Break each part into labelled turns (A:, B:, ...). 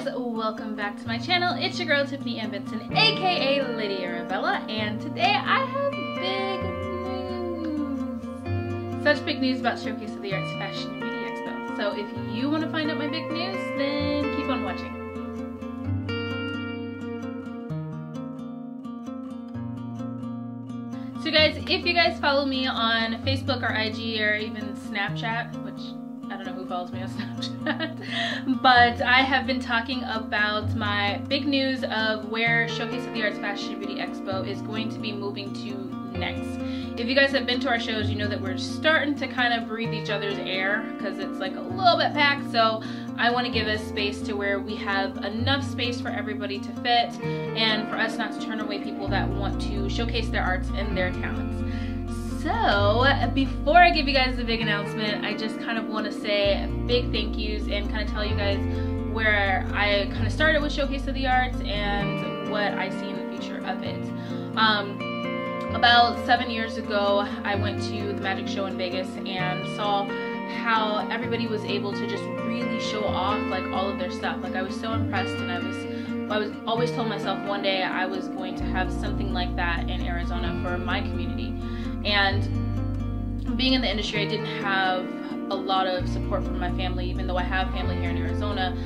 A: guys, welcome back to my channel. It's your girl Tiffany N Benson, aka Lady Arabella, and today I have big news. Such big news about Showcase of the Arts Fashion and Beauty Expo. So if you want to find out my big news, then keep on watching. So guys, if you guys follow me on Facebook or IG or even Snapchat, which I don't know who follows me on Snapchat, but I have been talking about my big news of where Showcase of the Arts Fashion and Beauty Expo is going to be moving to next. If you guys have been to our shows, you know that we're starting to kind of breathe each other's air because it's like a little bit packed, so I want to give us space to where we have enough space for everybody to fit and for us not to turn away people that want to showcase their arts and their talents. So, before I give you guys the big announcement, I just kind of want to say big thank yous and kind of tell you guys where I kind of started with Showcase of the Arts and what I see in the future of it. About 7 years ago, I went to the magic show in Vegas and saw how everybody was able to just really show off like all of their stuff. Like I was so impressed, and I was always told myself one day I was going to have something like that in Arizona for my community. And being in the industry, I didn't have a lot of support from my family. Even though I have family here in Arizona,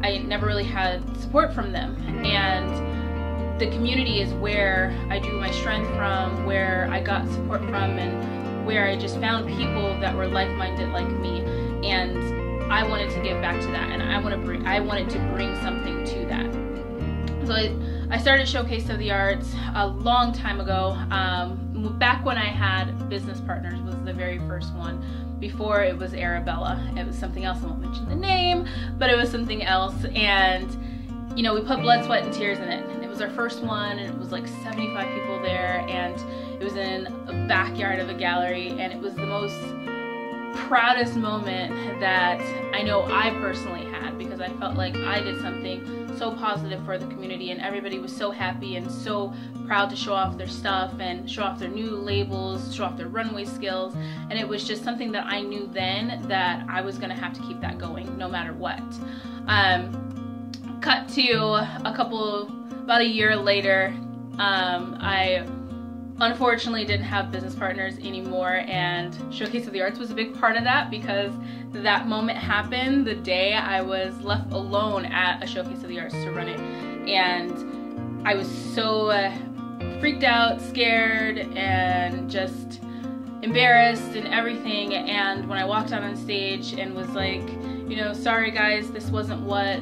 A: I never really had support from them. And the community is where I drew my strength from, where I got support from, and where I just found people that were like-minded like me. And I wanted to give back to that, and I wanted to bring something to that. So I started Showcase of the Arts a long time ago. Back when I had business partners was the very first one. Before it was Arabella. It was something else. I won't mention the name, but it was something else. And you know, we put blood, sweat, and tears in it. And it was our first one, and it was like 75 people there, and it was in a backyard of a gallery, and it was the most proudest moment that I know I personally had, because I felt like I did something so positive for the community, and everybody was so happy and so proud to show off their stuff and show off their new labels, show off their runway skills. And it was just something that I knew then that I was gonna have to keep that going no matter what. Cut to about a year later, I unfortunately didn't have business partners anymore, and Showcase of the Arts was a big part of that, because that moment happened the day I was left alone at a Showcase of the Arts to run it. And I was so freaked out, scared, and just embarrassed and everything. And when I walked out on stage and was like, you know, sorry guys, this wasn't what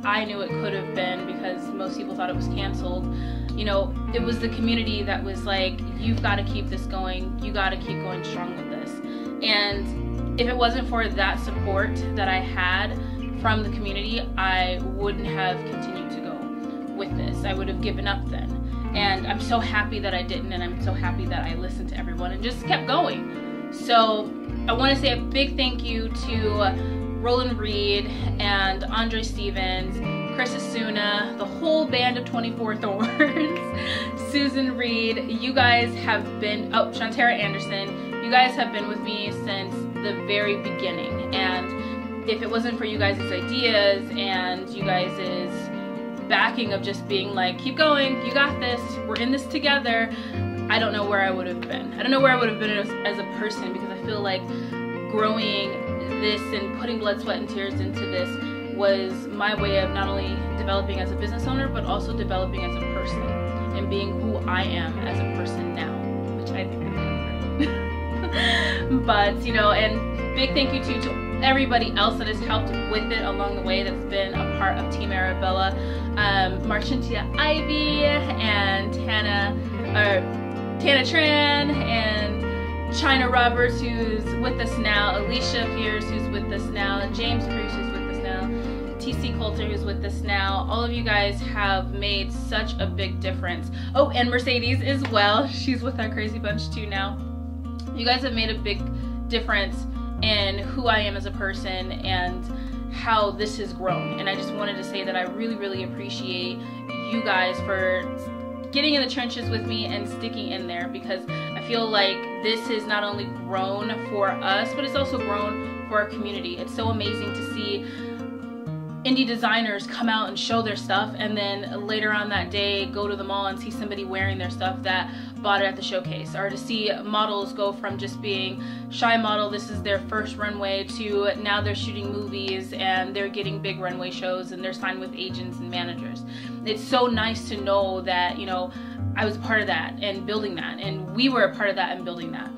A: I knew it could have been, because most people thought it was canceled. You know, it was the community that was like, you've got to keep this going, you got to keep going strong with this. And if it wasn't for that support that I had from the community, I wouldn't have continued to go with this. I would have given up then. And I'm so happy that I didn't, and I'm so happy that I listened to everyone and just kept going. So I want to say a big thank you to Roland Reed and Andre Stevens, Chris Asuna, the whole band of 24 Thorns, Susan Reed. You guys have been, Shantara Anderson, you guys have been with me since the very beginning. And if it wasn't for you guys' ideas and you guys' backing of just being like, keep going, you got this, we're in this together, I don't know where I would have been. I don't know where I would have been as a person, because I feel like growing this and putting blood, sweat, and tears into this was my way of not only developing as a business owner, but also developing as a person and being who I am as a person now, which I think is different. But, you know, and big thank you to everybody else that has helped with it along the way, that's been a part of Team Arabella. Marcintia Ivy and Tana Tran, and China Roberts, who's with us now, Alicia Pierce, who's with us now, James Cruz, who's with us now, TC Coulter, who's with us now. All of you guys have made such a big difference. Oh, and Mercedes as well. She's with our crazy bunch too now. You guys have made a big difference in who I am as a person and how this has grown. And I just wanted to say that I really, really appreciate you guys for getting in the trenches with me and sticking in there, because I feel like this has not only grown for us, but it's also grown for our community. It's so amazing to see indie designers come out and show their stuff, and then later on that day go to the mall and see somebody wearing their stuff that bought it at the showcase, or to see models go from just being shy model, this is their first runway, to now they're shooting movies and they're getting big runway shows and they're signed with agents and managers. It's so nice to know that, you know, I was a part of that and building that, and we were a part of that and building that.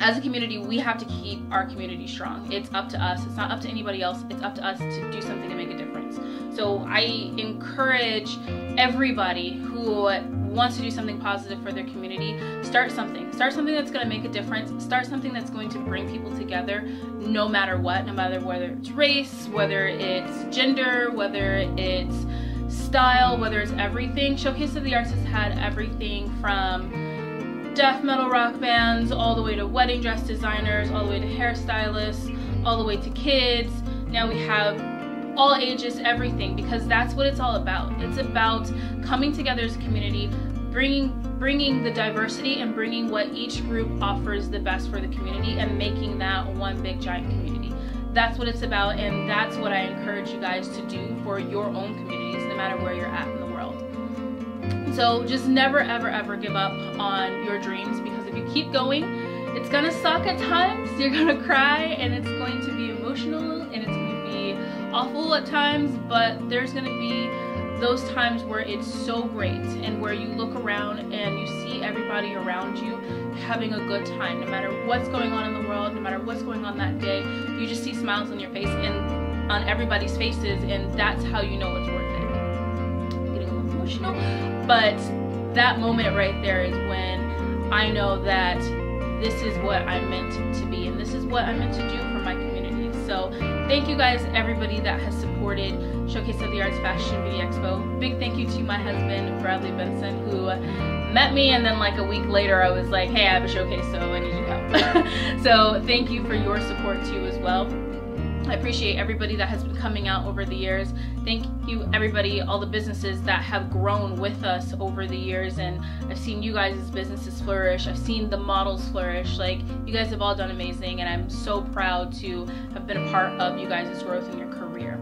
A: As a community, we have to keep our community strong. It's up to us. It's not up to anybody else. It's up to us to do something to make a difference. So I encourage everybody who wants to do something positive for their community, start something. Start something that's going to make a difference. Start something that's going to bring people together, no matter what, no matter whether it's race, whether it's gender, whether it's style, whether it's everything. Showcase of the Arts has had everything from death metal rock bands, all the way to wedding dress designers, all the way to hairstylists, all the way to kids. Now we have all ages, everything, because that's what it's all about. It's about coming together as a community, bringing the diversity and bringing what each group offers the best for the community, and making that one big giant community. That's what it's about, and that's what I encourage you guys to do for your own communities, no matter where you're at in the world. So just never ever ever give up on your dreams, because if you keep going, it's gonna suck at times, you're gonna cry, and it's going to be emotional, and it's going to be awful at times, but there's gonna be those times where it's so great, and where you look around and you see everybody around you having a good time. No matter what's going on in the world, no matter what's going on that day, you just see smiles on your face and on everybody's faces, and that's how you know it's worth it. I'm getting a little emotional, but that moment right there is when I know that this is what I'm meant to be, and this is what I'm meant to do for my community. So thank you guys, everybody that has supported Showcase of the Arts Fashion Beauty Expo. Big thank you to my husband, Bradley Benson, who met me, and then like a week later I was like, hey, I have a showcase, so I need your help. So thank you for your support too as well. I appreciate everybody that has been coming out over the years. Thank you everybody, all the businesses that have grown with us over the years, and I've seen you guys' businesses flourish. I've seen the models flourish. Like, you guys have all done amazing, and I'm so proud to have been a part of you guys' growth in your career.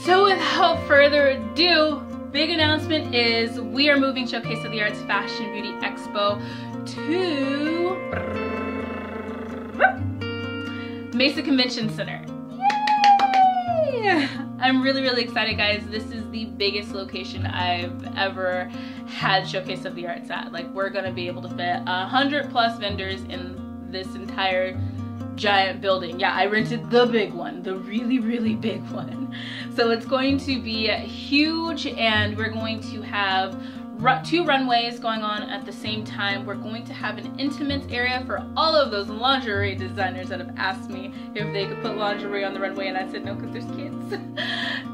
A: So without further ado, big announcement is we are moving Showcase of the Arts Fashion Beauty Expo to Mesa Convention Center. Yay! I'm really, really excited, guys. This is the biggest location I've ever had Showcase of the Arts at. Like, we're gonna be able to fit 100+ vendors in this entire giant building. Yeah, I rented the big one, the really, really big one. So it's going to be huge, and we're going to have 2 runways going on at the same time. We're going to have an intimates area for all of those lingerie designers that have asked me if they could put lingerie on the runway, and I said no because there's kids.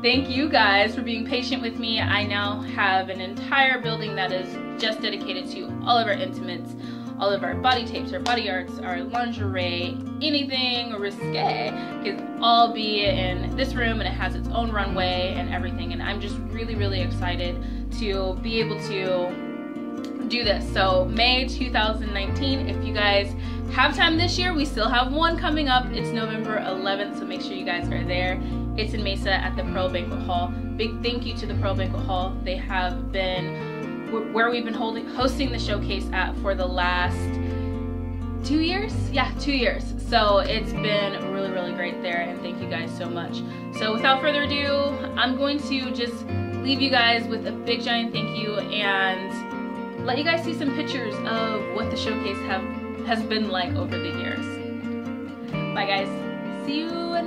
A: Thank you guys for being patient with me. I now have an entire building that is just dedicated to all of our intimates, all of our body tapes, our body arts, our lingerie, anything risque can all be in this room, and it has its own runway and everything, and I'm just really, really excited to be able to do this. So May 2019, if you guys have time this year, we still have one coming up. It's November 11th, so make sure you guys are there. It's in Mesa at the Pearl Banquet Hall. Big thank you to the Pearl Banquet Hall. They have been where we've been hosting the showcase at for the last 2 years? Yeah, 2 years. So it's been really, really great there, and thank you guys so much. So without further ado, I'm going to just leave you guys with a big giant thank you, and let you guys see some pictures of what the showcase has been like over the years. Bye guys. See you in